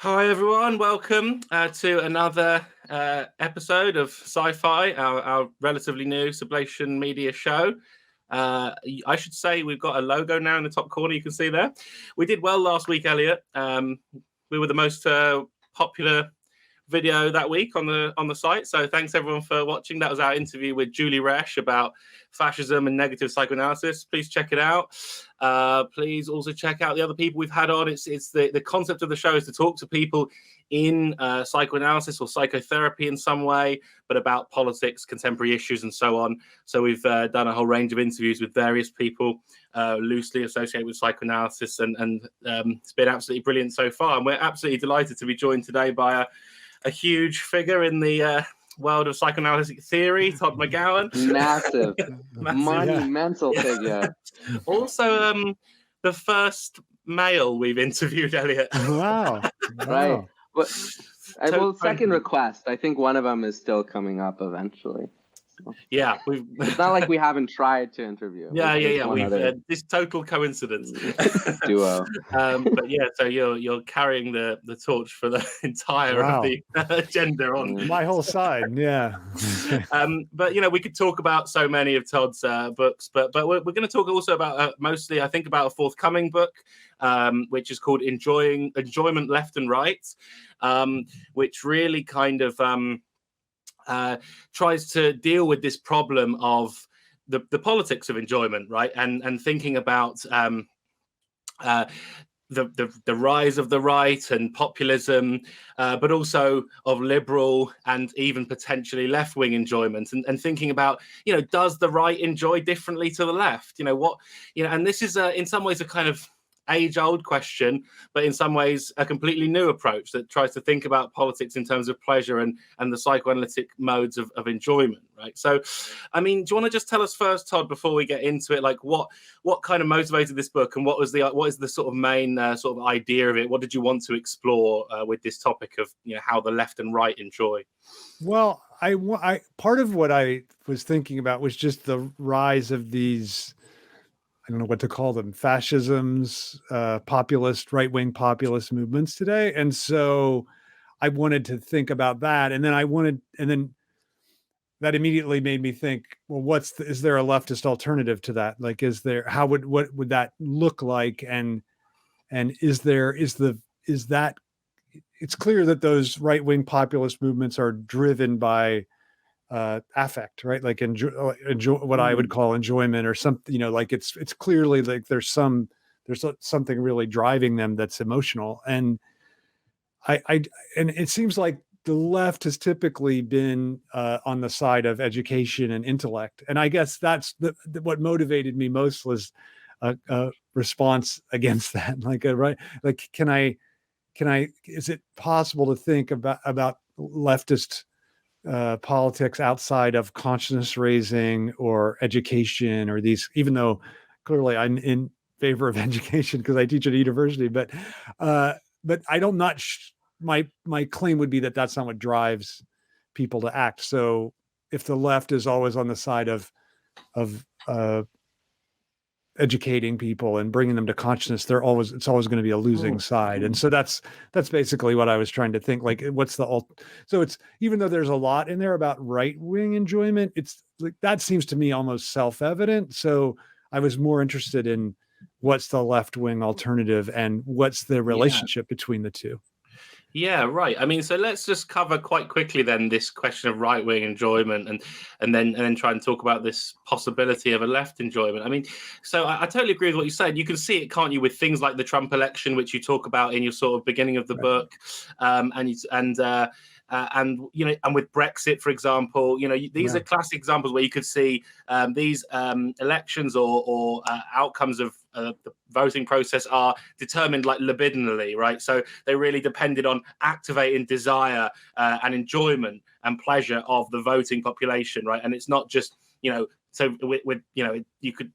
Hi everyone, welcome to another episode of Sci-Fi, our relatively new Sublation Media show. I should say we've got a logo now in the top corner, you can see there. We did well last week, Elliot. We were the most popular video that week on the site, so thanks everyone for watching. That was our interview with Julie Resch about fascism and negative psychoanalysis. Please check it out. Please also check out the other people we've had on. It's the concept of the show is to talk to people in psychoanalysis or psychotherapy in some way, but about politics, contemporary issues, and so on. So we've done a whole range of interviews with various people loosely associated with psychoanalysis, and it's been absolutely brilliant so far. And we're absolutely delighted to be joined today by a huge figure in the world of psychoanalytic theory, Todd McGowan. Massive, monumental figure. Also, the first male we've interviewed, Elliot. Wow. Right. Well, second request. I think one of them is still coming up eventually. Yeah, it's not like we haven't tried to interview. Yeah. We've this total coincidence. Duo. But yeah, so you're carrying the torch for the entire of the agenda on my whole side. Yeah. But we could talk about so many of Todd's books, but we're going to talk also about mostly, I think, about a forthcoming book, which is called Enjoyment Left and Right, which really kind of tries to deal with this problem of the politics of enjoyment, right? And thinking about the rise of the right and populism, but also of liberal and even potentially left-wing enjoyment, and thinking about, does the right enjoy differently to the left? And this is in some ways a kind of age-old question, but in some ways a completely new approach that tries to think about politics in terms of pleasure and the psychoanalytic modes of enjoyment, right? So, I mean, do you want to just tell us first, Todd, before we get into it, like what kind of motivated this book, and what is the sort of main sort of idea of it? What did you want to explore with this topic of how the left and right enjoy? Well, I part of what I was thinking about was just the rise of these, I don't know what to call them, fascisms, populist, right-wing populist movements today. And so I wanted to think about that. And then that immediately made me think, well, is there a leftist alternative to that? Like, what would that look like? And it's clear that those right-wing populist movements are driven by affect, right? Like enjoy what I would call enjoyment, or something, like it's clearly like there's something really driving them that's emotional. And and it seems like the left has typically been on the side of education and intellect. And I guess that's what motivated me most was a response against that. Is it possible to think about leftist politics outside of consciousness raising or education, or these, even though clearly I'm in favor of education because I teach at a university, but I don't my claim would be that that's not what drives people to act. So if the left is always on the side of educating people and bringing them to consciousness, it's always going to be a losing side. And so that's basically what I was trying to think, like, so it's, even though there's a lot in there about right-wing enjoyment, it's like, that seems to me almost self-evident. So I was more interested in what's the left-wing alternative and what's the relationship between the two. Yeah, right. I mean, so let's just cover quite quickly then this question of right-wing enjoyment, and then try and talk about this possibility of a left enjoyment. I mean, so I totally agree with what you said. You can see it, can't you, with things like the Trump election, which you talk about in your sort of beginning of the book, and with Brexit, for example, these are classic examples where you could see these elections or outcomes of the voting process are determined like libidinally, right? So they really depended on activating desire and enjoyment and pleasure of the voting population, right? And it's not just, so with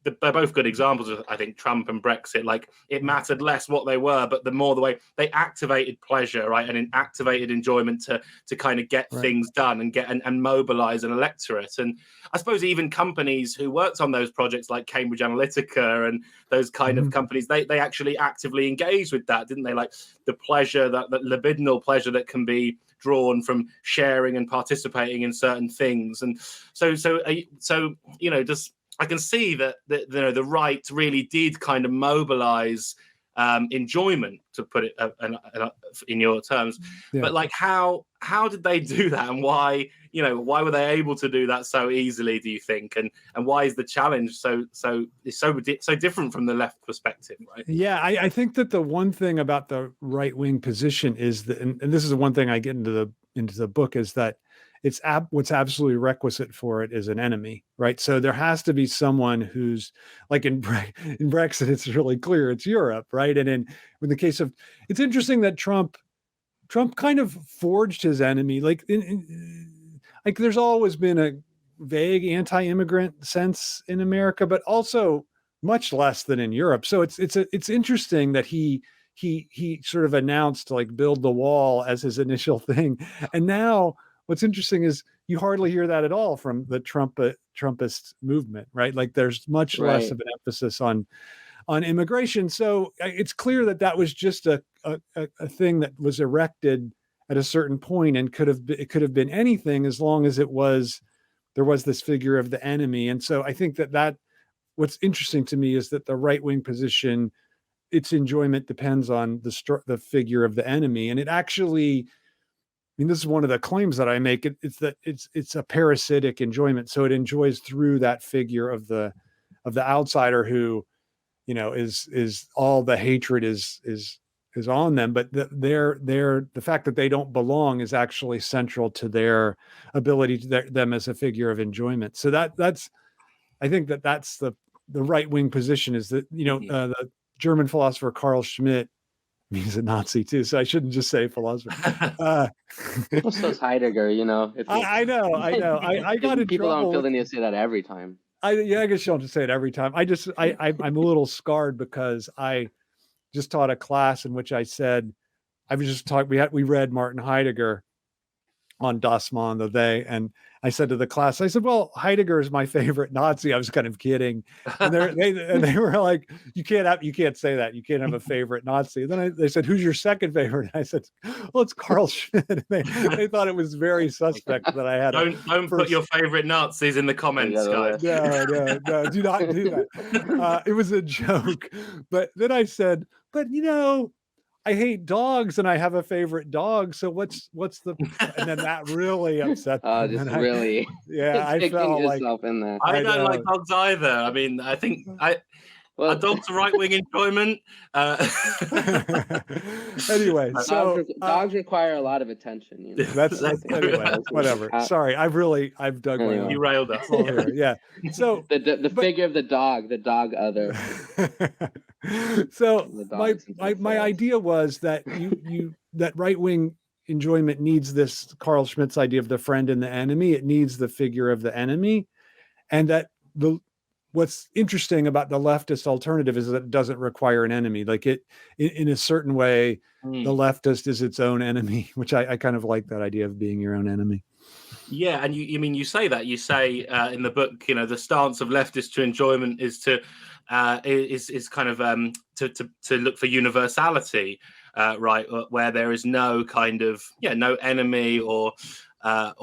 they're both good examples of, I think, Trump and Brexit. Like, it mattered less what they were, but the more the way they activated pleasure, right, and activated enjoyment to kind of get things done and mobilize an electorate. And I suppose even companies who worked on those projects like Cambridge Analytica and those kind of companies, they actually actively engaged with that, didn't they? Like the pleasure, that libidinal pleasure that can be drawn from sharing and participating in certain things. And so you know, just I can see that the right really did kind of mobilize enjoyment, to put it in your terms. But like, how did they do that, and why were they able to do that so easily, do you think? And why is the challenge so different from the left perspective, right? Yeah, I think that the one thing about the right-wing position is that, and this is the one thing I get into the book, is that it's what's absolutely requisite for it is an enemy, right? So there has to be someone who's like in Brexit, it's really clear it's Europe, right? And in the case of, it's interesting that Trump kind of forged his enemy. Like like there's always been a vague anti-immigrant sense in America, but also much less than in Europe. So it's interesting that he sort of announced like build the wall as his initial thing, and now what's interesting is you hardly hear that at all from the Trumpist movement, right? Like there's much less of an emphasis on immigration. So it's clear that was just a thing that was erected at a certain point, and it could have been anything as long as there was this figure of the enemy. And so I think that what's interesting to me is that the right-wing position, its enjoyment depends on the figure of the enemy, and it actually, I mean, this is one of the claims that I make. It's that it's a parasitic enjoyment. So it enjoys through that figure of the outsider who, is all the hatred is on them. But the fact that they don't belong is actually central to their ability to them as a figure of enjoyment. So that's I think that's the right-wing position, is that the German philosopher Carl Schmitt. He's a Nazi too, so I shouldn't just say philosopher. So is Heidegger, I know. I got in people trouble. don't feel the need to say that every time. I guess you don't have to say it every time. I'm a little scarred because I just taught a class in which I said, we read Martin Heidegger on Das Man, the They, and I said to the class, I said, well, Heidegger is my favorite Nazi. I was kind of kidding. And they were like, you can't say that. You can't have a favorite Nazi. And then they said, who's your second favorite? And I said, well, it's Carl Schmitt. They thought it was very suspect that I had. Don't put your favorite Nazis in the comments, guys. No, do not do that. It was a joke. But then I said, but I hate dogs and I have a favorite dog. So what's the, and then that really upset me. Really, I felt like in there. I don't like dogs either. I mean, I think a dog's a right-wing enjoyment. Anyway, so dogs require a lot of attention. That's anyway, whatever. Sorry, I've dug my own. You railed us. Yeah. So the figure of the dog other. So my idea was that that right-wing enjoyment needs this Carl Schmitt's idea of the friend and the enemy. It needs the figure of the enemy, and that what's interesting about the leftist alternative is that it doesn't require an enemy. Like in a certain way, the leftist is its own enemy, which I kind of like that idea of being your own enemy. Yeah, and you say that. You say in the book, the stance of leftists to enjoyment is to kind of to look for universality, right, where there is no kind of no enemy or to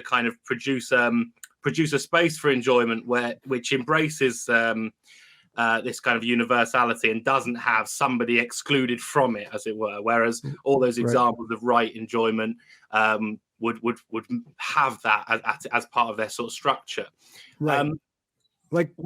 kind of produce a space for enjoyment which embraces this kind of universality and doesn't have somebody excluded from it, as it were. Whereas all those examples of right enjoyment would have that as part of their sort of structure. Right.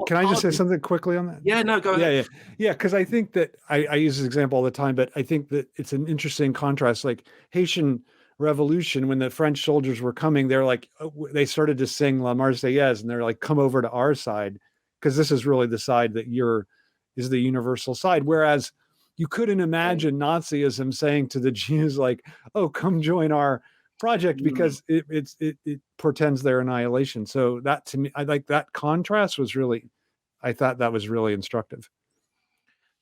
Can I just say something quickly on that? Yeah, no, go ahead. Yeah. Because I think that I use this example all the time, but I think that it's an interesting contrast. Like Haitian Revolution, when the French soldiers were coming, they started to sing La Marseillaise, and they're like, come over to our side, because this is really the side that is the universal side. Whereas you couldn't imagine Nazism saying to the Jews like, oh, come join our project because it portends their annihilation. So that, to me, I like that contrast was really, I thought that was really instructive.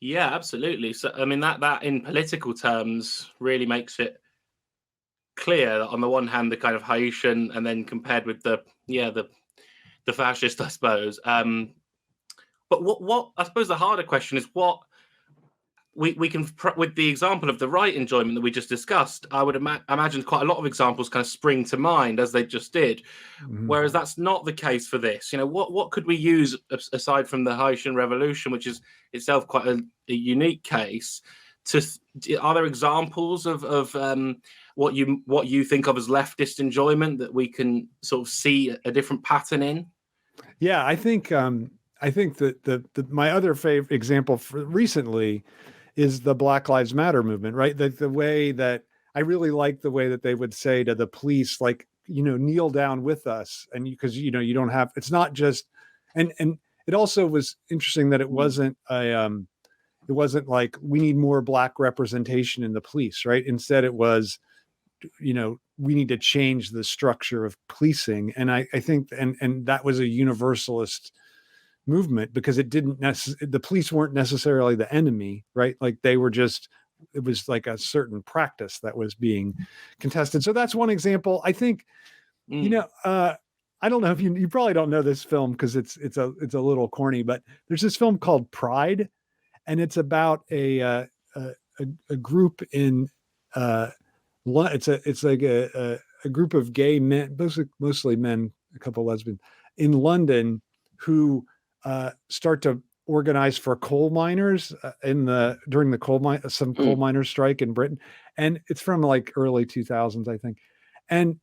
Yeah, absolutely. So I mean that in political terms really makes it clear that on the one hand the kind of Haitian, and then compared with the fascist, I suppose. But what I suppose the harder question is what we can, with the example of the right enjoyment that we just discussed, I would imagine quite a lot of examples kind of spring to mind as they just did. Mm-hmm. Whereas that's not the case for this. You know, what could we use aside from the Haitian Revolution, which is itself quite a unique case? Are there examples of what you think of as leftist enjoyment that we can sort of see a different pattern in? Yeah, I think that my other favorite example for recently is the Black Lives Matter movement, right? The way that I really like the way that they would say to the police, like, you know, kneel down with us. And because, you know, you don't have, it's not just, and it also was interesting that it wasn't it wasn't like we need more Black representation in the police, right? Instead it was, you know, we need to change the structure of policing. And I think, and that was a universalist movement because it didn't the police weren't necessarily the enemy, right? Like they were just, it was like a certain practice that was being contested. So that's one example. I think, you know, I don't know if you probably don't know this film because it's a little corny, but there's this film called Pride, and it's about a group in it's like a group of gay men, mostly men, a couple lesbians in London who start to organize for coal miners during the coal miners strike in Britain, and it's from like early 2000s, I think, and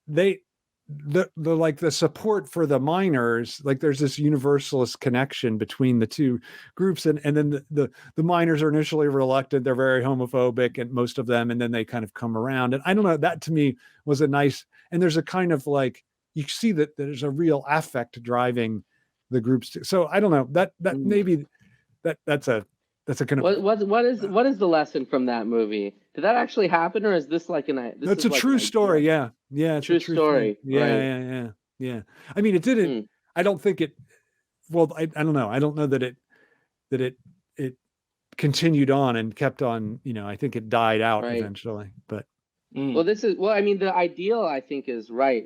they the like the support for the miners, like there's this universalist connection between the two groups, and then the miners are initially reluctant, they're very homophobic, and most of them, and then they kind of come around, and I don't know, that to me was a nice, and there's a kind of like, you see that there's a real affect driving the groups too. So I don't know, that maybe that's a kind of what is the lesson from that movie? Did that actually happen, or is this like it's a true story? Yeah, it's true story. Yeah. I mean, it didn't. I don't think it. Well, I don't know. I don't know that it continued on and kept on. You know, I think it died out eventually. But well, I mean, the ideal, I think, is right.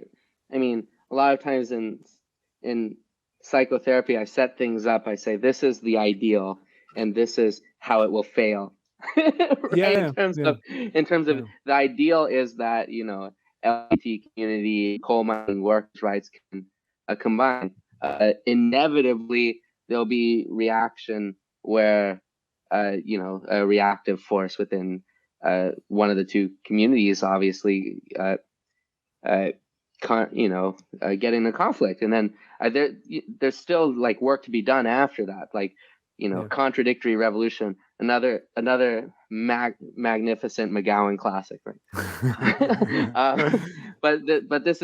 I mean, a lot of times in psychotherapy, I set things up. I say, this is the ideal, and this is how it will fail. In terms of the ideal is that, you know, LGBT community, coal mining workers' rights can combine. Inevitably, there'll be reaction where, you know, a reactive force within one of the two communities, obviously, get in a conflict, and then there's still like work to be done after that, like, you know, contradictory revolution, another magnificent McGowan classic, right? But that's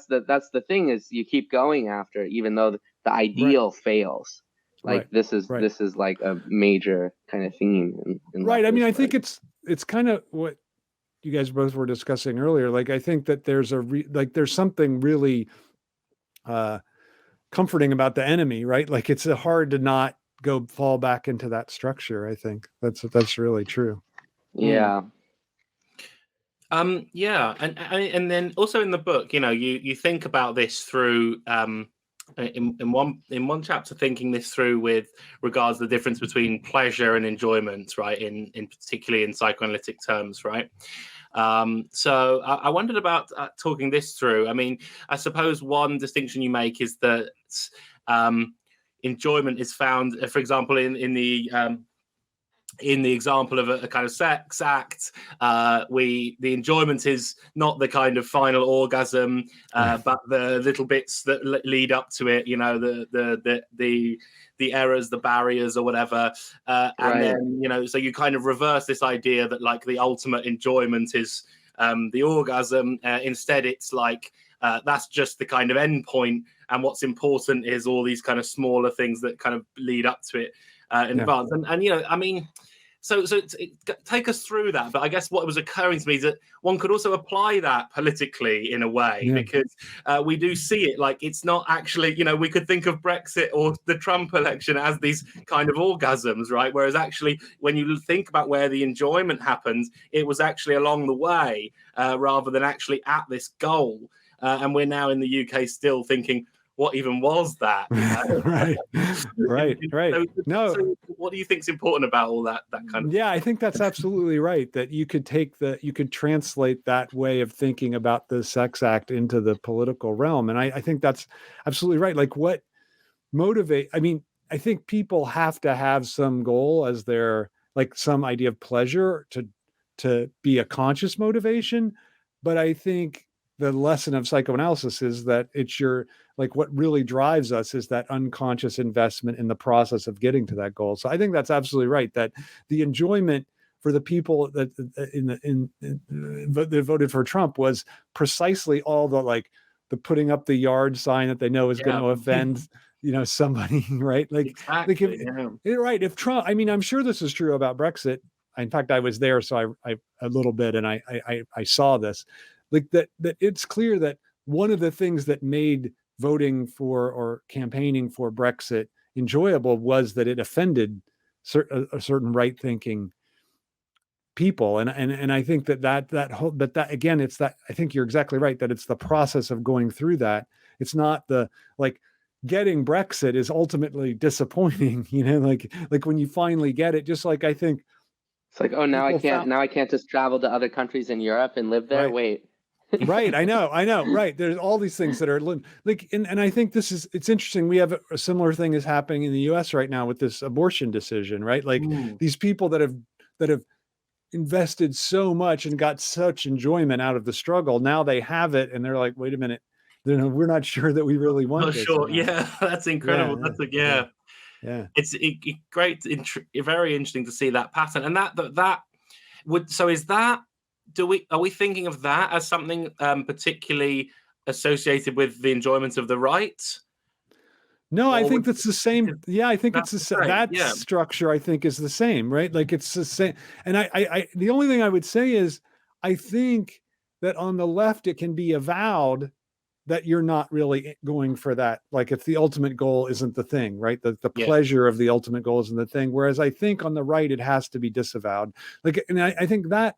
the thing, is you keep going after, even though the ideal fails. Like this is like a major kind of theme in right. I mean, I think it's kind of what you guys both were discussing earlier. Like, I think that there's there's something really comforting about the enemy, right? Like, it's hard to not fall back into that structure. I think that's really true. Yeah. And then also in the book, you know, you think about this through in one chapter, thinking this through with regards to the difference between pleasure and enjoyment, right? In particularly in psychoanalytic terms, right? So I wondered about talking this through. I mean, I suppose one distinction you make is that enjoyment is found, for example, in the example of a kind of sex act, the enjoyment is not the kind of final orgasm, but the little bits that lead up to it. You know, the errors, the barriers, or whatever, and then, you know, so you kind of reverse this idea that like the ultimate enjoyment is the orgasm. Instead, it's like that's just the kind of end point, and what's important is all these kind of smaller things that kind of lead up to it in advance. And you know, I mean, take us through that. But I guess what was occurring to me is that one could also apply that politically in a way, because we do see it like it's not actually, we could think of Brexit or the Trump election as these kind of orgasms, right? Whereas actually, when you think about where the enjoyment happens, it was actually along the way rather than actually at this goal. And we're now in the UK still thinking, what even was that? Right. So what do you think is important about all that kind of? Yeah, I think that's absolutely right. That you could you could translate that way of thinking about the sex act into the political realm, and I think that's absolutely right. Like, what motivate? I mean, I think people have to have some goal as their, like, some idea of pleasure to be a conscious motivation, but I think the lesson of psychoanalysis is that it's what really drives us is that unconscious investment in the process of getting to that goal. So I think that's absolutely right, that the enjoyment for the people that voted for Trump was precisely all the putting up the yard sign that they know is going to offend somebody, right? Exactly. Right. If Trump, I mean, I'm sure this is true about Brexit. In fact, I was there, so I a little bit, and I saw this. Like that it's clear that one of the things that made voting for or campaigning for Brexit enjoyable was that it offended a certain right-thinking people, and I think that again, it's that, I think you're exactly right, that it's the process of going through that. It's not getting Brexit is ultimately disappointing, like when you finally get it, just like I think it's like, oh, now I can't just travel to other countries in Europe and live there. Right. Wait. Right. I know. Right. There's all these things that are like, and I think it's interesting. We have a similar thing is happening in the US right now with this abortion decision, right? Like these people that have invested so much and got such enjoyment out of the struggle. Now they have it and they're like, wait a minute, we're not sure that we really want this. Sure. Yeah. That's incredible. Yeah. It's great. Very interesting to see that pattern. And that would, so is that, are we thinking of that as something particularly associated with the enjoyment of the right? No, I think that's the same. Yeah, I think it's the same. That structure, I think, is the same, right? Like it's the same. And I the only thing I would say is, I think that on the left, it can be avowed that you're not really going for that. Like, if the ultimate goal isn't the thing, right? The pleasure of the ultimate goal isn't the thing. Whereas I think on the right, it has to be disavowed. Like, and I think that,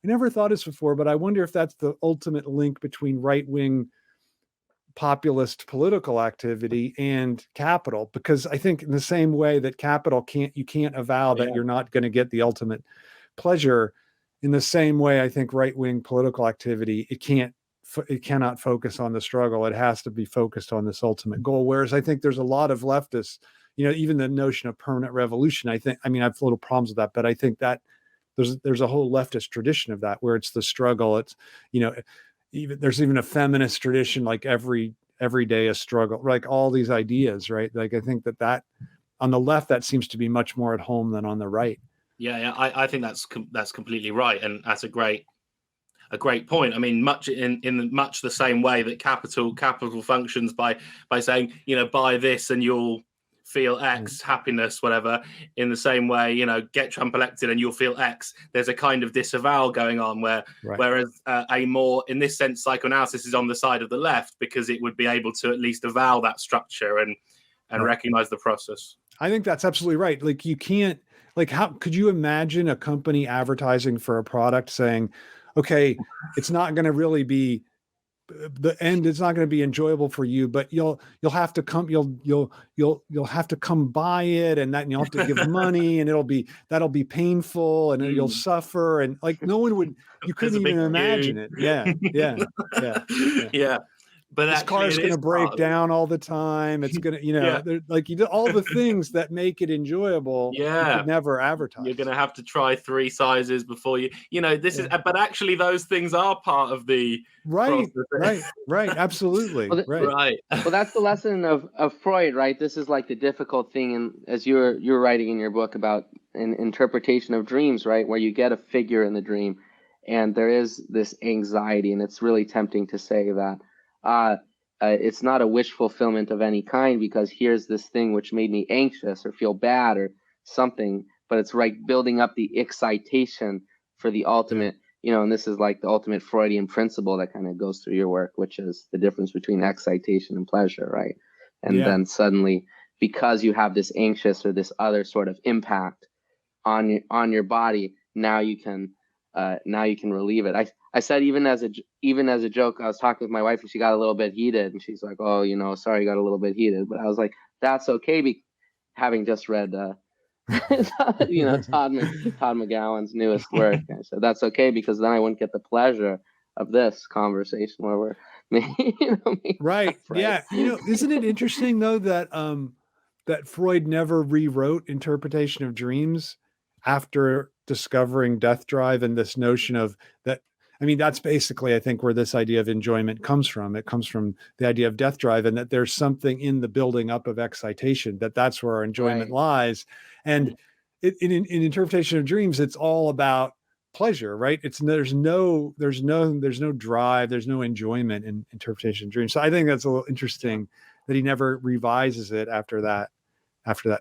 I never thought this before, but I wonder if that's the ultimate link between right-wing populist political activity and capital, because I think in the same way that capital you can't avow that you're not going to get the ultimate pleasure, in the same way, I think right-wing political activity, it cannot focus on the struggle. It has to be focused on this ultimate goal. Whereas I think there's a lot of leftists, even the notion of permanent revolution, I mean, I have little problems with that, but I think that there's a whole leftist tradition of that, where it's the struggle. It's, there's even a feminist tradition, like every day a struggle, like all these ideas, right? Like, I think that on the left, that seems to be much more at home than on the right. Yeah, I think that's completely right, and that's a great point. I mean, much in much the same way that capital functions by saying, buy this and you'll feel X, happiness, whatever. In the same way, get Trump elected and you'll feel X. There's a kind of disavowal going on whereas a more, in this sense, psychoanalysis is on the side of the left, because it would be able to at least avow that structure and recognize the process. I think that's absolutely right. Like, you can't, like, how could you imagine a company advertising for a product saying, okay, it's not going to really be the end, it's not going to be enjoyable for you, but you'll have to come, you'll have to come buy it, and you'll have to give money, and that'll be painful, and you'll suffer, and like you couldn't even imagine it. Yeah. But this car is going to break down all the time. It's going to, like, all the things that make it enjoyable. You could never advertise. You're going to have to try 3 sizes before this is, but actually those things are part of the right. Absolutely. Right. Well, that's the lesson of Freud, right? This is like the difficult thing. And as you're writing in your book about an interpretation of dreams, right? Where you get a figure in the dream, and there is this anxiety, and it's really tempting to say that, it's not a wish fulfillment of any kind, because here's this thing which made me anxious or feel bad or something but it's like building up the excitation for the ultimate, and this is like the ultimate Freudian principle that kind of goes through your work, which is the difference between excitation and pleasure, right? And then suddenly, because you have this anxious or this other sort of impact on your body, now you can relieve it. I said even as a joke, I was talking with my wife and she got a little bit heated, and she's like, "Oh, sorry, you got a little bit heated," but I was like, "That's okay," having just read Todd McGowan's newest work. I said that's okay because then I wouldn't get the pleasure of this conversation where we're right. Yeah. Isn't it interesting though that that Freud never rewrote interpretation of dreams after discovering death drive and this notion of that? I mean, that's basically, I think, where this idea of enjoyment comes from. It comes from the idea of death drive, and that there's something in the building up of excitation, that's where our enjoyment lies. And in interpretation of dreams, it's all about pleasure, right? There's no drive, there's no enjoyment in interpretation of dreams. So I think that's a little interesting that he never revises it after that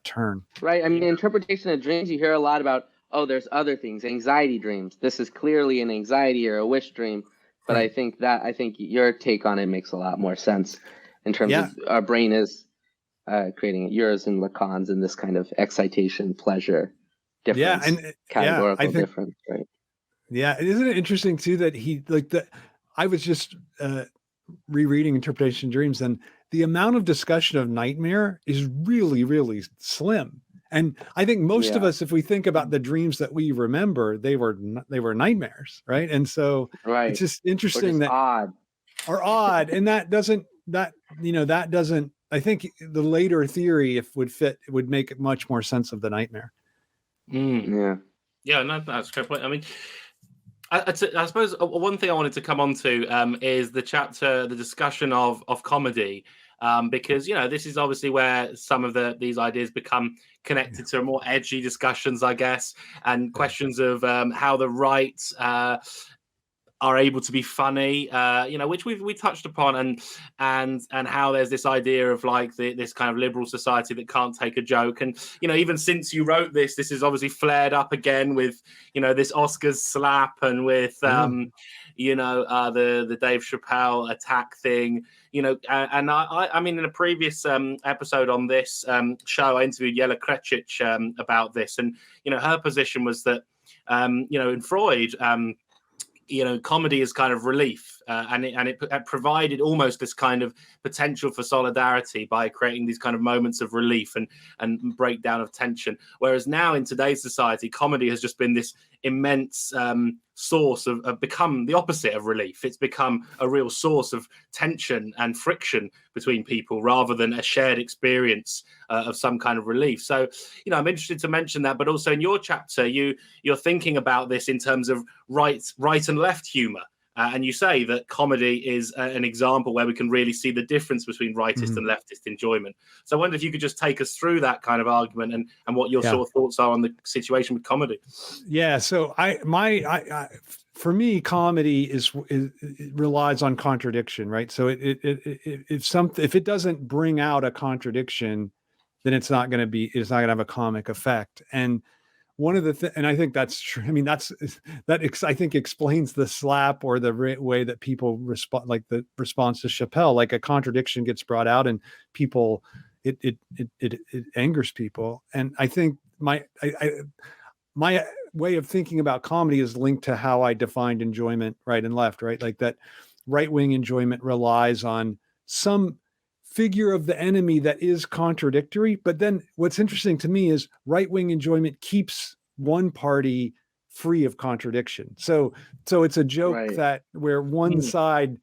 turn. Right. I mean, interpretation of dreams, you hear a lot about, oh, there's other things, anxiety dreams. This is clearly an anxiety or a wish dream. But I think your take on it makes a lot more sense in terms of our brain is creating yours and Lacan's in this kind of excitation, pleasure difference. Yeah, and categorical difference, right? Yeah, isn't it interesting too that I was just rereading Interpretation of Dreams, and the amount of discussion of nightmare is really, really slim. And I think most of us, if we think about the dreams that we remember, they were nightmares, right? And so it's just interesting are odd, and that doesn't. I think the later theory, would make much more sense of the nightmare. Yeah, no, that's a fair point. I mean, I suppose one thing I wanted to come on to is the discussion of comedy. Because this is obviously where some of these ideas become connected to more edgy discussions, I guess, and questions of how the right are able to be funny, which we touched upon, and how there's this idea of like this kind of liberal society that can't take a joke, and even since you wrote this is obviously flared up again with this Oscars slap and with the Dave Chappelle attack thing. And I mean, in a previous episode on this show, I interviewed Yela Krecic about this, and her position was that in Freud, comedy is kind of relief, and it provided almost this kind of potential for solidarity by creating these kind of moments of relief and breakdown of tension. Whereas now in today's society, comedy has just been this immense source of become the opposite of relief. It's become a real source of tension and friction between people rather than a shared experience of some kind of relief. So, I'm interested to mention that, but also in your chapter, you're thinking about this in terms of right and left humor. And you say that comedy is an example where we can really see the difference between rightist and leftist enjoyment. So I wonder if you could just take us through that kind of argument and what your sort of thoughts are on the situation with comedy. Yeah. So for me, comedy it relies on contradiction, right? So if it doesn't bring out a contradiction, then it's not going to have a comic effect. And one of the and I think that's true. I mean, I think explains the slap or the way that people respond, like the response to Chappelle. Like a contradiction gets brought out, and people, it angers people. And I think my way of thinking about comedy is linked to how I defined enjoyment, right and left, right? Like that right-wing enjoyment relies on some figure of the enemy that is contradictory. But then what's interesting to me is right-wing enjoyment keeps one party free of contradiction. So it's a joke that where one side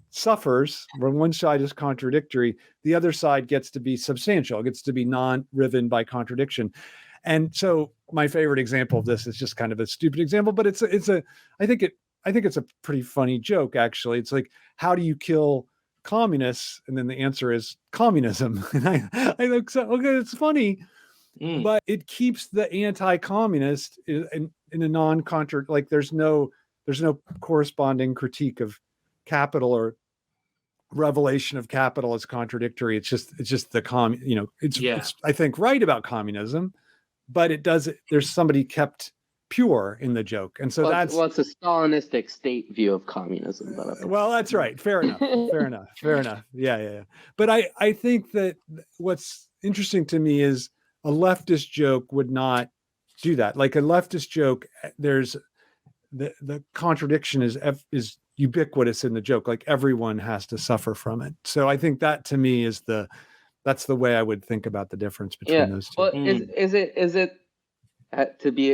suffers, where one side is contradictory, the other side gets to be substantial, gets to be non-riven by contradiction. And so my favorite example of this is just kind of a stupid example, but I think it's a pretty funny joke, actually. It's like, how do you kill communists? And then the answer is communism. And I think so, okay, it's funny, but it keeps the anti-communist in a non-contra, like there's no corresponding critique of capital or revelation of capital as contradictory. It's just the it's I think right about communism, but it does. There's somebody kept pure in the joke, and so it's a Stalinistic state view of communism. Well, that's right. Fair enough. Yeah. But I think that what's interesting to me is a leftist joke would not do that. Like a leftist joke, there's the contradiction is ubiquitous in the joke. Like everyone has to suffer from it. So I think that to me is that's the way I would think about the difference between those two. Well, is it to be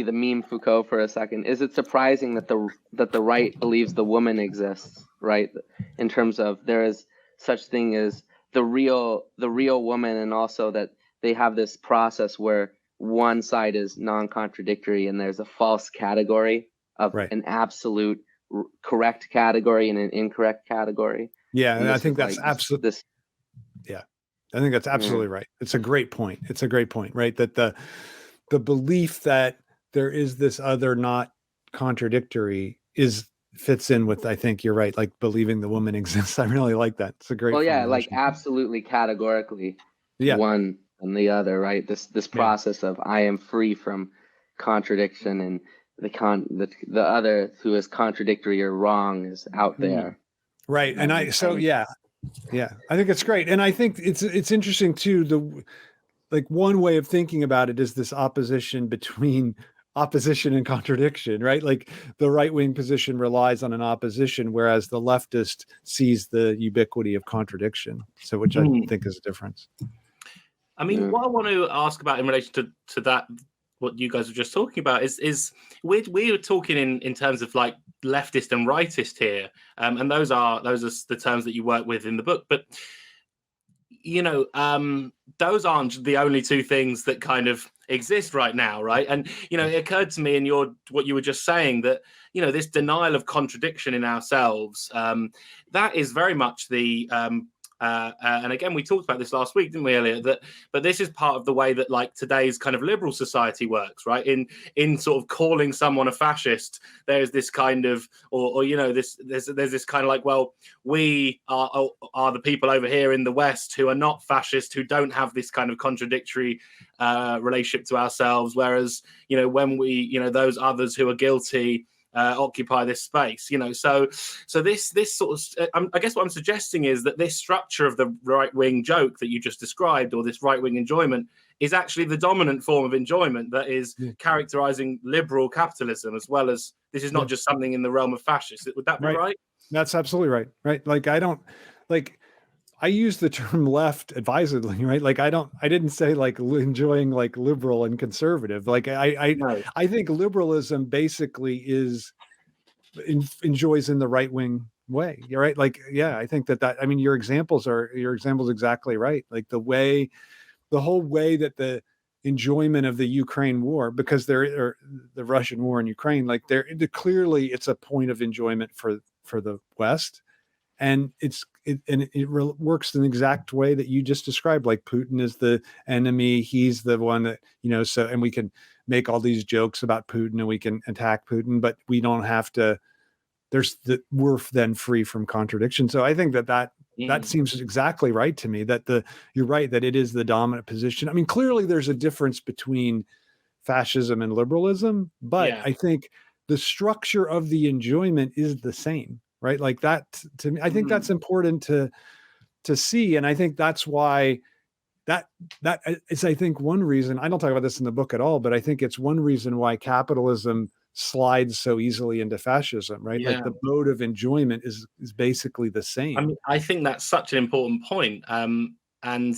the meme Foucault for a second? Is it surprising that the right believes the woman exists, right? In terms of there is such thing as the real woman, and also that they have this process where one side is non-contradictory and there's a false category of an absolute correct category and an incorrect category. Yeah, and I think that's absolutely I think that's absolutely right. It's a great point. Right? That the belief that there is this other not contradictory fits in with, I think you're right, like believing the woman exists. I really like that. It's a great like absolutely categorically one and the other, right? This process of I am free from contradiction, and the other who is contradictory or wrong is out there. Right. And I think it's great. And I think it's interesting too, one way of thinking about it is this opposition between opposition and contradiction, right? Like the right-wing position relies on an opposition, whereas the leftist sees the ubiquity of contradiction. So which I think is a difference. I mean, what I want to ask about in relation to that, what you guys were just talking about is we were talking in terms of like leftist and rightist here, and those are the terms that you work with in the book. But those aren't the only two things that kind of exist right now, right? And it occurred to me in what you were just saying that this denial of contradiction in ourselves, that is very much the and again, we talked about this last week, didn't we, Eliot? But this is part of the way that like today's kind of liberal society works, right? In sort of calling someone a fascist, there's this kind of, there's this kind of like, well, we are the people over here in the West who are not fascist, who don't have this kind of contradictory relationship to ourselves, whereas when we those others who are guilty occupy this space, so this sort of I guess what I'm suggesting is that this structure of the right-wing joke that you just described, or this right-wing enjoyment, is actually the dominant form of enjoyment that is characterizing liberal capitalism, as well as this is not just something in the realm of fascists. Would that be right? That's absolutely right. Like I use the term left advisedly, right? Like I didn't say like enjoying like liberal and conservative. Like I think liberalism basically enjoys in the right wing way. You're right. Like, yeah, I think that I mean, your examples exactly right. Like the whole way that the enjoyment of the Ukraine war, because the Russian war in Ukraine, like clearly it's a point of enjoyment for the West. And it works in the exact way that you just described. Like Putin is the enemy. He's the one that, and we can make all these jokes about Putin and we can attack Putin, but we don't have to, we're then free from contradiction. So I think that seems exactly right to me, that you're right, that it is the dominant position. I mean, clearly there's a difference between fascism and liberalism, but I think the structure of the enjoyment is the same. Right. Like that to me, I think that's important to see. And I think that's why that is, I think, one reason. I don't talk about this in the book at all, but I think it's one reason why capitalism slides so easily into fascism, right? Like the mode of enjoyment is basically the same. I mean, I think that's such an important point. And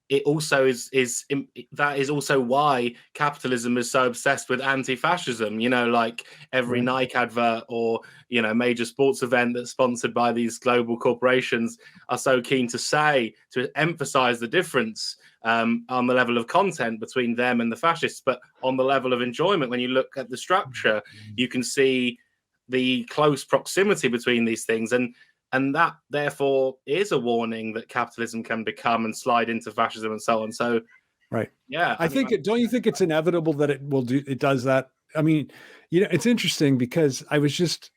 it also that is also why capitalism is so obsessed with anti-fascism. Like every Nike advert or major sports event that's sponsored by these global corporations are so keen to emphasize the difference on the level of content between them and the fascists, but on the level of enjoyment, when you look at the structure, you can see the close proximity between these things, and that therefore is a warning that capitalism can become and slide into fascism and so on. So, right. Yeah. Don't you think it's inevitable that it does that? I mean, it's interesting because I was just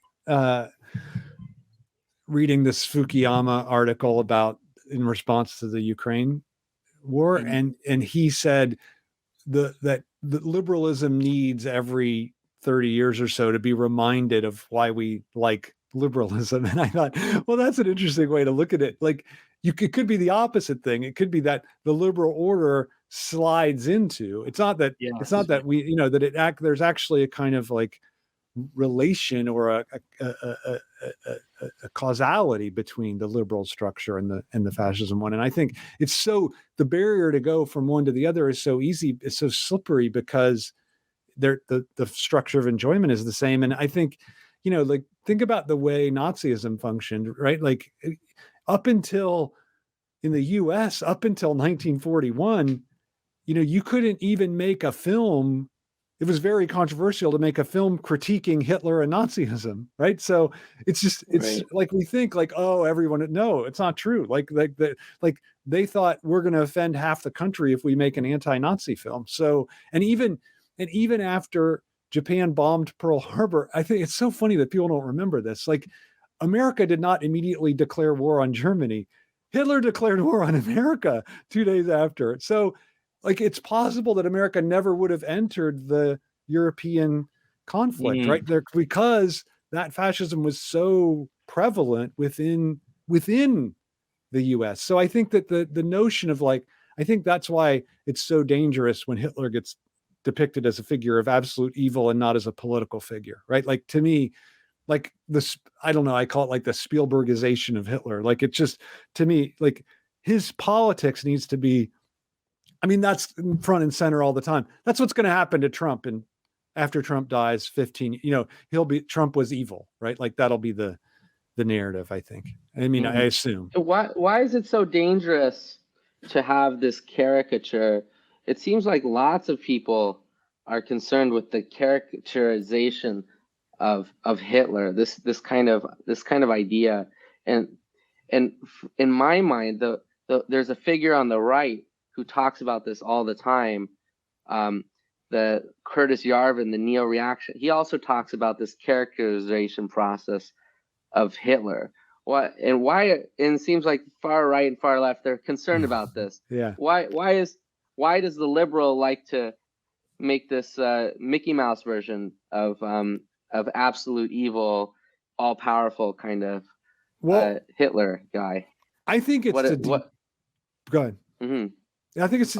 reading this Fukuyama article in response to the Ukraine War, and he said that the liberalism needs every 30 years or so to be reminded of why we like liberalism. And I thought, well, that's an interesting way to look at it. Like it could be the opposite thing. It could be that the liberal order slides into, it's not that we, that there's actually a kind of like relation or a causality between the liberal structure and the fascism one. And I think it's the barrier to go from one to the other is so easy, it's so slippery because the structure of enjoyment is the same. And I think, like think about the way Nazism functioned, right? Like in the US, up until 1941, you couldn't even make a film. It was very controversial to make a film critiquing Hitler and Nazism, right? So it's right. Like we think like, oh, everyone, no, it's not true. Like they thought we're going to offend half the country if we make an anti-Nazi film. So, and even after Japan bombed Pearl Harbor, I think it's so funny that people don't remember this. Like America did not immediately declare war on Germany. Hitler declared war on America 2 days after. So like it's possible that America never would have entered the European conflict, right? There, because that fascism was so prevalent within the US. So I think that the notion of I think that's why it's so dangerous when Hitler gets depicted as a figure of absolute evil and not as a political figure, right? Like to me, like this, I don't know, I call it like the Spielbergization of Hitler. Like it just, to me, like his politics needs to be, I mean, that's front and center all the time. That's what's going to happen to Trump. And after Trump dies 15, Trump was evil, right? Like that'll be the narrative, I think. I mean, I assume. Why is it so dangerous to have this caricature? It seems like lots of people are concerned with the caricaturization of Hitler, this kind of idea. And in my mind, there's a figure on the right who talks about this all the time, the Curtis Yarvin, the neo-reaction. He also talks about this characterization process of Hitler. And it seems like far right and far left, they're concerned about this. Yeah. Why does the liberal like to make this Mickey Mouse version of absolute evil, all-powerful kind of Hitler guy? I think it's go ahead. Mm-hmm. I think it's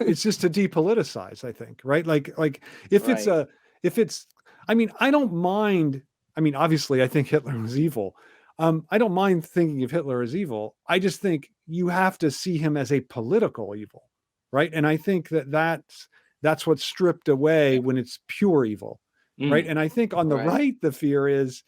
it's just to depoliticize, I think, right? Like if it's I mean, I don't mind. I mean, obviously I think Hitler was evil. I don't mind thinking of Hitler as evil. I just think you have to see him as a political evil, right? And I think that's what's stripped away when it's pure evil, right? And I think on the right, the fear is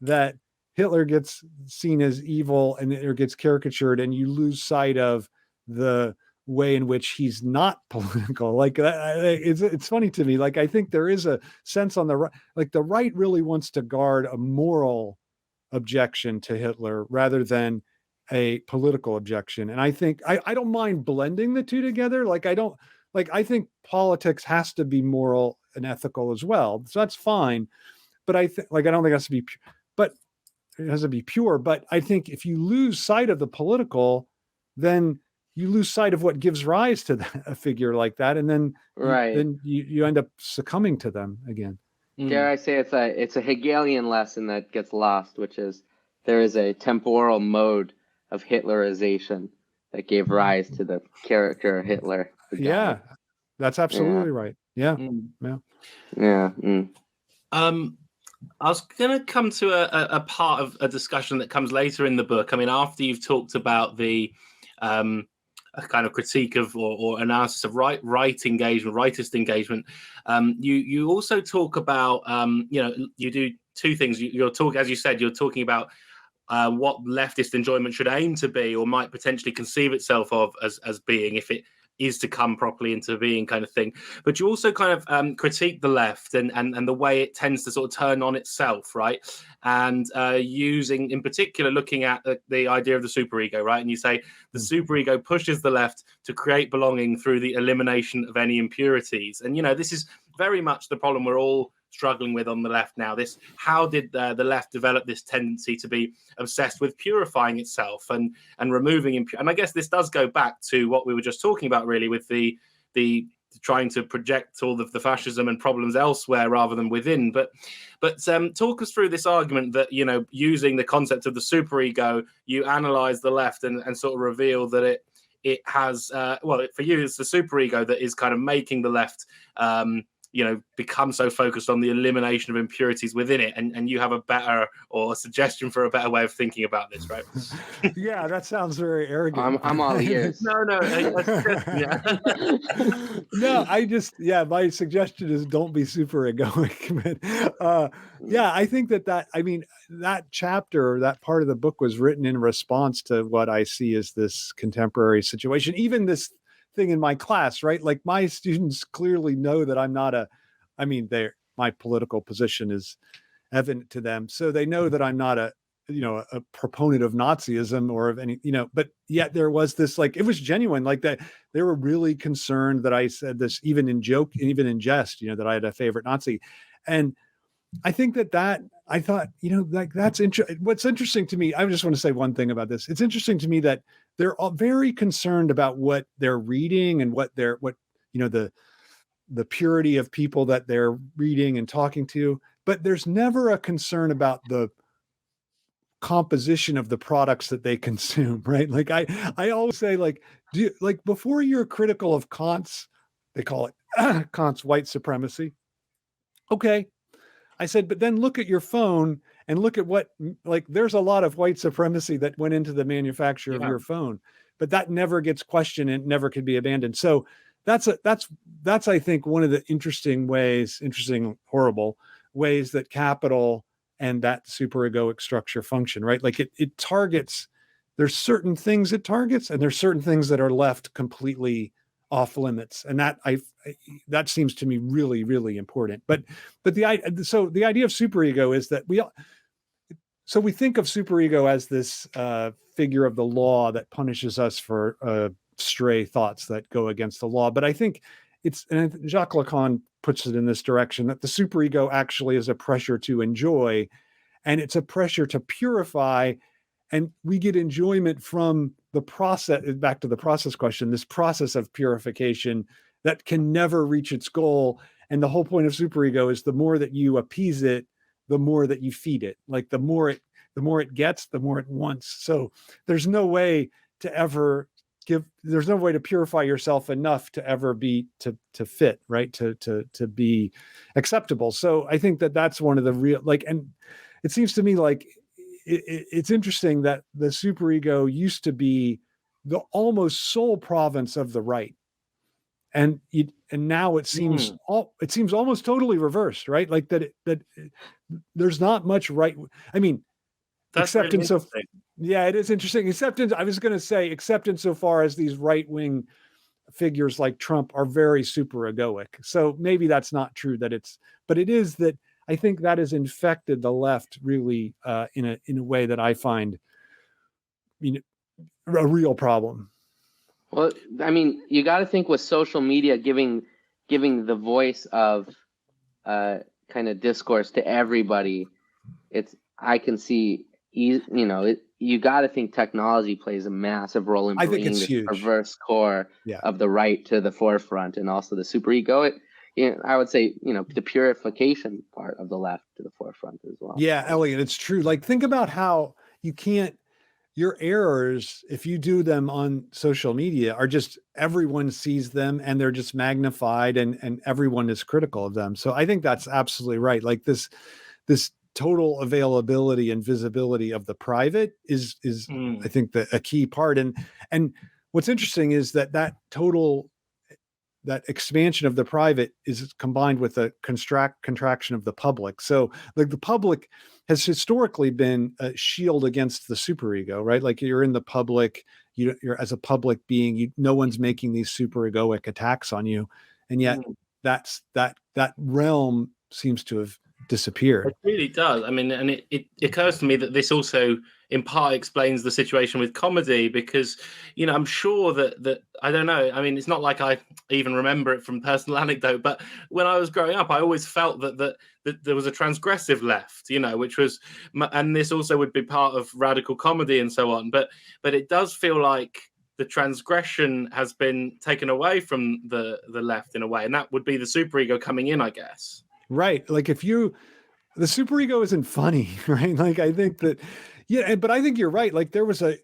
that Hitler gets seen as evil and or gets caricatured, and you lose sight of the way in which he's not political. Like it's funny to me. Like I think there is a sense on the right, like the right really wants to guard a moral objection to Hitler rather than a political objection. And I think I don't mind blending the two together. I think politics has to be moral and ethical as well. So that's fine. But I don't think it has to be, but it has to be pure. But I think if you lose sight of the political, then you lose sight of what gives rise to a figure like that. And then, you end up succumbing to them again. Dare I say it's a Hegelian lesson that gets lost, which is there is a temporal mode of Hitlerization that gave rise to the character Hitler. Yeah, that's absolutely right. Yeah. Yeah. I was going to come to a part of a discussion that comes later in the book. I mean, after you've talked about the a kind of critique of or analysis of right engagement, rightist engagement, you also talk about you do two things. You're talking, as you said, you're talking about what leftist enjoyment should aim to be or might potentially conceive itself of as being if it is to come properly into being, kind of thing. But you also kind of critique the left and the way it tends to sort of turn on itself, right? And using, in particular, looking at the idea of the superego, right? And you say the superego pushes the left to create belonging through the elimination of any impurities. And, this is very much the problem we're all struggling with on the left now. How did the left develop this tendency to be obsessed with purifying itself and removing impurity? And I guess this does go back to what we were just talking about, really, with the trying to project all of the fascism and problems elsewhere rather than within. But talk us through this argument that, using the concept of the superego, you analyze the left and sort of reveal that it has, for you, it's the superego that is kind of making the left, become so focused on the elimination of impurities within it. And you have a better, or a suggestion for a better way of thinking about this, right? Yeah, that sounds very arrogant. I'm all ears. No. No, my suggestion is don't be super egoic. But I think that chapter, that part of the book was written in response to what I see as this contemporary situation. Even this thing in my class, right? Like, my students clearly know that I'm not my political position is evident to them. So they know that I'm not a proponent of Nazism or of any, but yet there was this, like, it was genuine, like that they were really concerned that I said this, even in joke, even in jest, that I had a favorite Nazi. And I think that I thought, that's interesting. What's interesting to me, I just want to say one thing about this. It's interesting to me that they're all very concerned about what they're reading and the purity of people that they're reading and talking to, but there's never a concern about the composition of the products that they consume, right? Like I always say, before you're critical of Kant's, they call it Kant's white supremacy. Okay. I said, but then look at your phone and look at there's a lot of white supremacy that went into the manufacture of your phone, but that never gets questioned and never could be abandoned. So that's I think one of the horrible ways that capital and that superegoic structure function, right? Like it targets, there's certain things it targets, and there's certain things that are left completely off limits. And that seems to me really, really important. But the idea of superego is that we think of superego as this figure of the law that punishes us for stray thoughts that go against the law. But I think and Jacques Lacan puts it in this direction, that the superego actually is a pressure to enjoy, and it's a pressure to purify. And we get enjoyment from the process, back to the process question, this process of purification that can never reach its goal. And the whole point of superego is the more that you appease it, the more that you feed it. Like the more it gets, the more it wants. So there's no way to purify yourself enough to ever be to fit, right? To be acceptable. So I think that's one of the real, and it seems to me like it's interesting that the superego used to be the almost sole province of the right. And now it seems almost totally reversed, right? Like that there's not much right. I mean, that's except really it is interesting. Except insofar as these right-wing figures like Trump are very superegoic. So maybe that's not true but it is that I think that has infected the left really in a way that I find a real problem. Well, I mean, you got to think with social media giving the voice of kind of discourse to everybody. I can see, you got to think technology plays a massive role in bringing this perverse core of the right to the forefront, and also the superego. I would say, the purification part of the left to the forefront as well. Yeah, Elliot, it's true. Like, think about how your errors, if you do them on social media, are just, everyone sees them and they're just magnified, and everyone is critical of them. So I think that's absolutely right. Like this total availability and visibility of the private is I think a key part. And what's interesting is that expansion of the private is combined with a contraction of the public. So like the public has historically been a shield against the superego, right? Like you're in the public, you're as a public being, no one's making these superegoic attacks on you. And yet that realm seems to have disappeared. It really does. I mean, and it occurs to me that this also in part explains the situation with comedy, because I'm sure that I don't know. I mean, it's not like I even remember it from personal anecdote, but when I was growing up, I always felt that there was a transgressive left, which was, and this also would be part of radical comedy and so on. But it does feel like the transgression has been taken away from the left in a way, and that would be the superego coming in, I guess. Right. Like the superego isn't funny, right? Like I think that, yeah, but I think you're right. Like there was a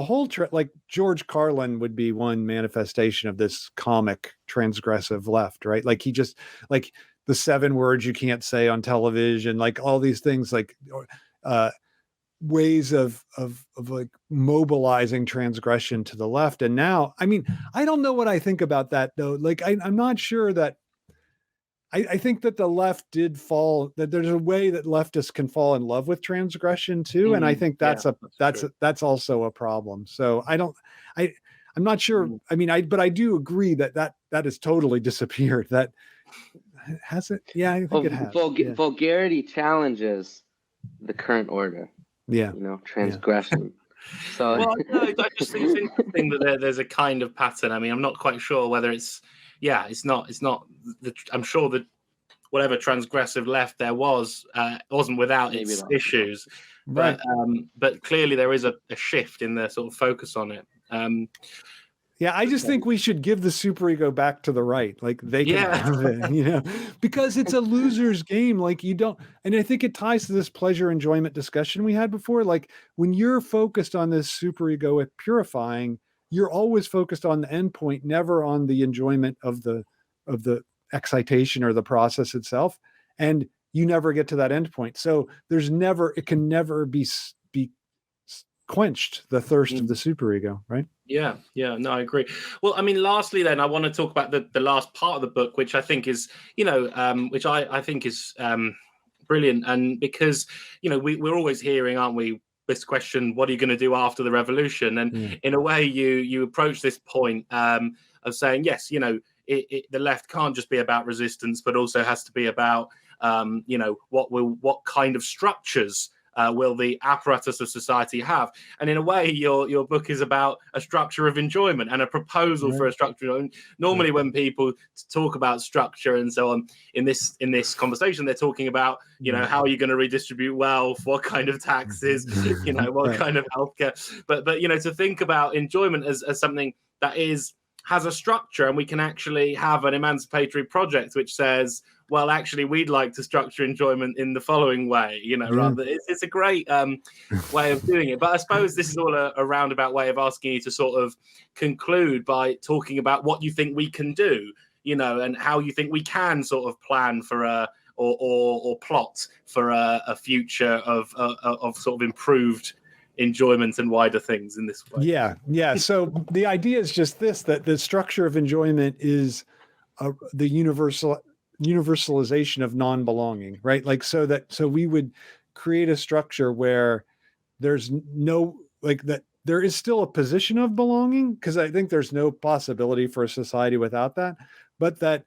whole like George Carlin would be one manifestation of this comic transgressive left, right? Like he just like the 7 words you can't say on television, like all these things, like ways of like mobilizing transgression to the left. And now, I mean, I don't know what I think about that though. Like I'm not sure that. I think that the left did fall, that there's a way that leftists can fall in love with transgression too. And I think that's also a problem. So I'm not sure. I mean, but I do agree that has totally disappeared. That has it. Yeah, I think it has. Vulgarity challenges the current order. Yeah. Transgression. So I just think it's interesting that there's a kind of pattern. I mean, I'm not quite sure whether it's not. I'm sure that whatever transgressive left there wasn't without its issues, right? But clearly there is a shift in the sort of focus on it. I just think we should give the superego back to the right. Like they can have it, because it's a loser's game. Like you don't, and I think it ties to this pleasure enjoyment discussion we had before. Like when you're focused on this superegoic purifying, you're always focused on the end point, never on the enjoyment of the excitation or the process itself. And you never get to that end point. So it can never be quenched, the thirst of the superego, right? Yeah, no, I agree. Well, I mean, lastly, then I want to talk about the last part of the book, which I think is, which I think is brilliant. And because, we're always hearing, aren't we, this question, what are you going to do after the revolution? And in a way, you approach this point of saying, yes, the left can't just be about resistance, but also has to be about, what kind of structures will the apparatus of society have? And in a way, your book is about a structure of enjoyment and a proposal for a structure. Normally, when people talk about structure and so on in this conversation, they're talking about how are you going to redistribute wealth, what kind of taxes, what kind of healthcare. But to think about enjoyment as something that has a structure, and we can actually have an emancipatory project which says, well, actually, we'd like to structure enjoyment in the following way, rather. It's a great way of doing it. But I suppose this is all a roundabout way of asking you to sort of conclude by talking about what you think we can do, and how you think we can sort of plan for or plot for a future of sort of improved enjoyment and wider things in this way. Yeah. So the idea is just this, that the structure of enjoyment is the universalization of non-belonging, right? Like so we would create a structure where there's no, like that there is still a position of belonging, because I think there's no possibility for a society without that, but that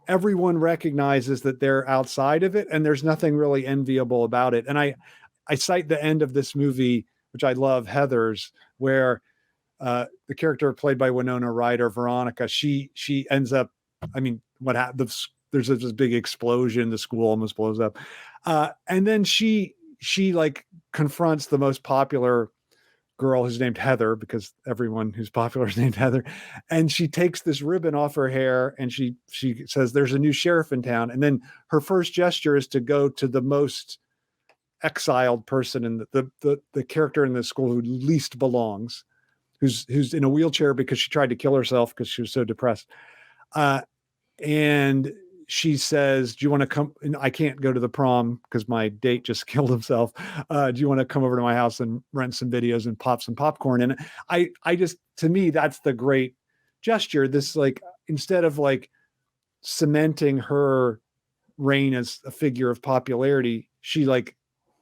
everyone recognizes that they're outside of it and there's nothing really enviable about it. And I cite the end of this movie, which I love, Heathers, where the character played by Winona Ryder, Veronica, she ends up, I mean, what happens? There's this big explosion, the school almost blows up, and then she like confronts the most popular girl who's named Heather, because everyone who's popular is named Heather, and she takes this ribbon off her hair and she says, "There's a new sheriff in town," and then her first gesture is to go to the most exiled person in the character in the school who least belongs, who's in a wheelchair because she tried to kill herself because she was so depressed, and she says, "Do you want to come?" And I can't go to the prom because my date just killed himself. Do you want to come over to my house and rent some videos and pop some popcorn? And I just, to me, that's the great gesture. This, like, instead of like cementing her reign as a figure of popularity, she like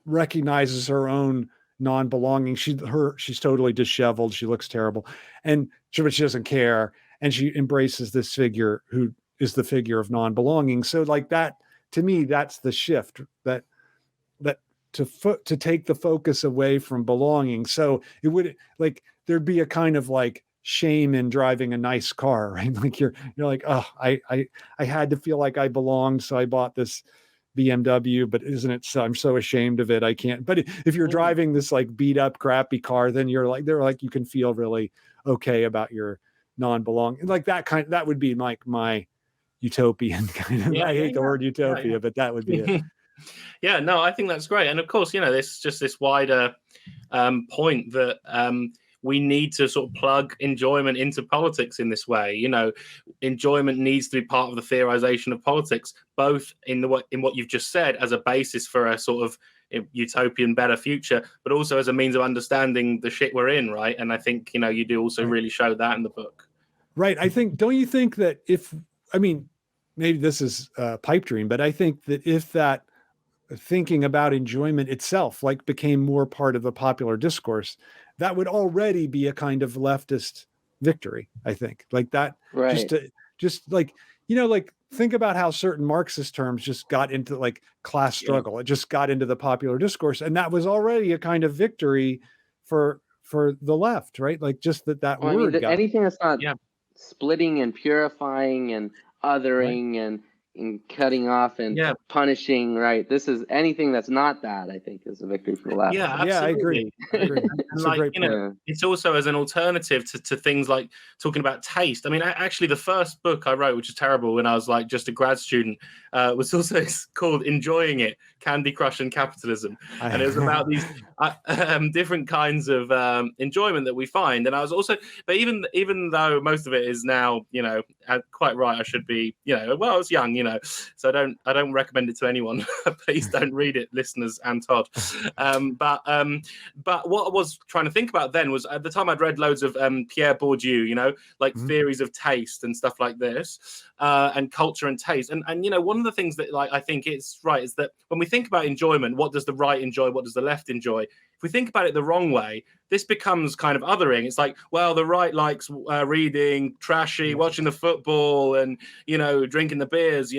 recognizes her own non-belonging. She's totally disheveled. She looks terrible, but she doesn't care. And she embraces this figure who is the figure of non-belonging. So like that, to me, that's the shift, that to take the focus away from belonging. So it would, like, there'd be a kind of like shame in driving a nice car, right? Like you're like, oh, I had to feel like I belonged, so I bought this BMW, but isn't it so, I'm so ashamed of it, I can't. But if you're driving this like beat up crappy car, then they're like you can feel really okay about your non-belonging. Like that would be like my utopian kind of, I hate the word utopia, but that would be it. Yeah, no, I think that's great. And of course, this wider point that we need to sort of plug enjoyment into politics in this way. Enjoyment needs to be part of the theorization of politics, both in what you've just said as a basis for a sort of utopian better future, but also as a means of understanding the shit we're in, right? And I think you do also really show that in the book. Right. Don't you think that maybe this is a pipe dream, but I think that if that thinking about enjoyment itself like became more part of the popular discourse, that would already be a kind of leftist victory, I think. Like that, right. just like think about how certain Marxist terms just got into like class struggle. Yeah. It just got into the popular discourse, and that was already a kind of victory for the left, right? Like just that word. Anything that's not splitting and purifying and othering and cutting off and punishing, right? This is anything that's not that, I think, is a victory for the left. Yeah, absolutely. I agree. And like, it's also as an alternative to things like talking about taste. I mean, actually, the first book I wrote, which is terrible when I was like just a grad student, was also called Enjoying It, Candy Crush and Capitalism. And it was about these different kinds of enjoyment that we find. And I was also, but even though most of it is now, quite right, I should be, I was young, so I don't recommend it to anyone. Please don't read it, listeners and Todd. But what I was trying to think about then was at the time I'd read loads of Pierre Bourdieu, theories of taste and stuff like this, and culture and taste. And one of the things that I think it's right is that when we think about enjoyment, what does the right enjoy? What does the left enjoy? If we think about it the wrong way, this becomes kind of othering. It's like, well, the right likes reading, trashy, watching the football and, drinking the beers,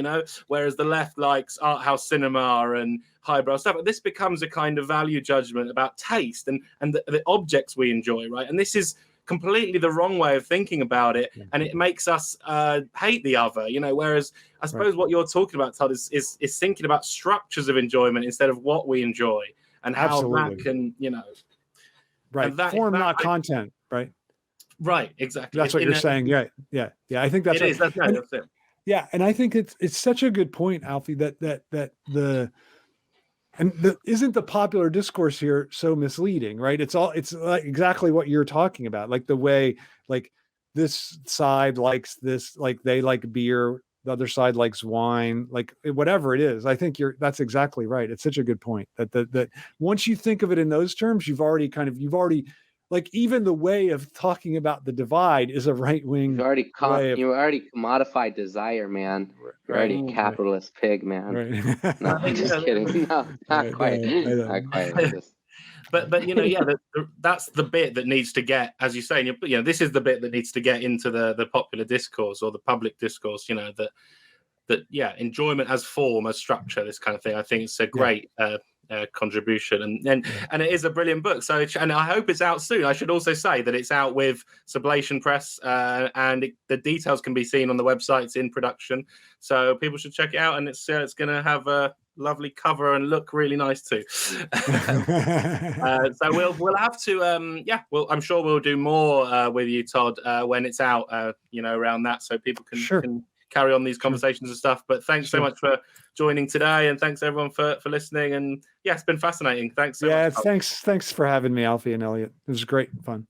whereas the left likes art house cinema and highbrow stuff. But this becomes a kind of value judgment about taste and the objects we enjoy, right? And this is completely the wrong way of thinking about it. And it makes us hate the other, whereas I suppose what you're talking about, Todd, is thinking about structures of enjoyment instead of what we enjoy. And how that can, right, form, not content, right? Right, exactly. That's what you're saying. Yeah. I think that's it. Is. That's it. Yeah, and I think it's such a good point, Alfie. Isn't the popular discourse here so misleading, right? It's like exactly what you're talking about, like the way like this side likes this, like they like beer. The other side likes wine, like whatever it is. I think that's exactly right. It's such a good point that once you think of it in those terms, you've already like even the way of talking about the divide is a right wing. You already commodified desire, man. You're already a capitalist pig, man. Right. No, I'm just kidding. No, not quite. Not quite. But that's the bit that needs to get, as you say, this is the bit that needs to get into the popular discourse or the public discourse, that enjoyment as form, as structure, this kind of thing. I think it's a great contribution, and it is a brilliant book. So, and I hope it's out soon. I should also say that it's out with Sublation Press, and the details can be seen on the website. It's in production, so people should check it out. And it's going to have a lovely cover and look really nice too. So we'll have to I'm sure we'll do more with you, Todd, when it's out, around that, so people can carry on these conversations and stuff. But thanks so much for joining today, and thanks everyone for listening. And it's been fascinating. Thanks so much. Thanks for having me, Alfie and Eliot. It was great fun.